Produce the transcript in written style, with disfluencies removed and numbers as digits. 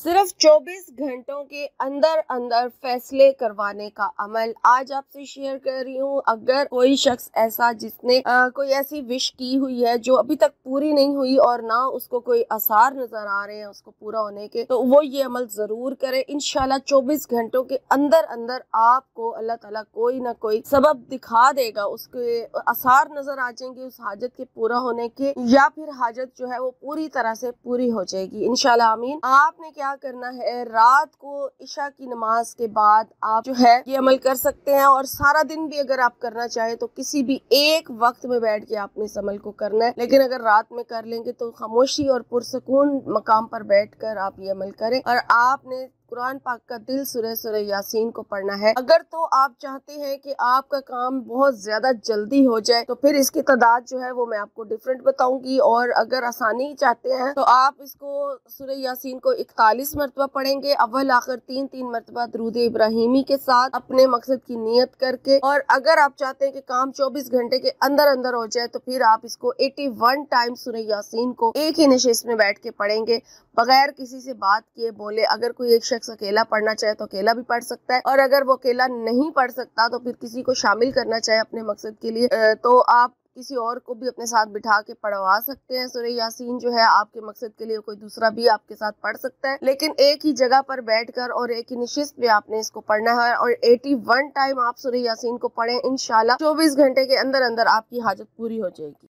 सिर्फ 24 घंटों के अंदर अंदर फैसले करवाने का अमल आज आपसे शेयर कर रही हूँ। अगर कोई शख्स ऐसा जिसने कोई ऐसी विश की हुई है जो अभी तक पूरी नहीं हुई और ना उसको कोई आसार नजर आ रहे हैं उसको पूरा होने के, तो वो ये अमल जरूर करे। इंशाल्लाह 24 घंटों के अंदर अंदर आपको अल्लाह ताला कोई ना कोई सबब दिखा देगा, उसके आसार नजर आ जाएंगे उस हाजत के पूरा होने के, या फिर हाजत जो है वो पूरी तरह से पूरी हो जाएगी इंशाल्लाह आमीन। आपने क्या करना है, रात को इशा की नमाज के बाद आप जो है ये अमल कर सकते हैं, और सारा दिन भी अगर आप करना चाहे तो किसी भी एक वक्त में बैठ के आपने इस अमल को करना है। लेकिन अगर रात में कर लेंगे तो खामोशी और पुरसकून मकाम पर बैठकर आप ये अमल करें। और आपने कुरान पाक का दिल सूरह यासीन को पढ़ना है। अगर तो आप चाहते हैं कि आपका काम बहुत ज्यादा जल्दी हो जाए तो फिर इसकी तादाद जो है वो मैं आपको डिफरेंट बताऊंगी, और अगर आसानी चाहते हैं तो आप इसको सूरह यासीन को 41 मरतबा पढ़ेंगे, अव्वल आखिर 3-3 मरतबा दुरूद इब्राहिमी के साथ अपने मकसद की नियत करके। और अगर आप चाहते हैं कि काम 24 घंटे के अंदर अंदर हो जाए तो फिर आप इसको 81 टाइम सूरह यासीन को एक ही नशिस्त में बैठ के पढ़ेंगे, बगैर किसी से बात किए बोले। अगर कोई एक शख्स अकेला पढ़ना चाहे तो अकेला भी पढ़ सकता है, और अगर वो अकेला नहीं पढ़ सकता तो फिर किसी को शामिल करना चाहे अपने मकसद के लिए तो आप किसी और को भी अपने साथ बिठा के पढ़वा सकते हैं। सूरह यासीन जो है आपके मकसद के लिए कोई दूसरा भी आपके साथ पढ़ सकता है, लेकिन एक ही जगह पर बैठकर और एक ही निशिस्त पे आपने इसको पढ़ना है। और 81 टाइम आप सूरह यासीन को पढ़ें, इंशाल्लाह 24 घंटे के अंदर अंदर आपकी हाजत पूरी हो जाएगी।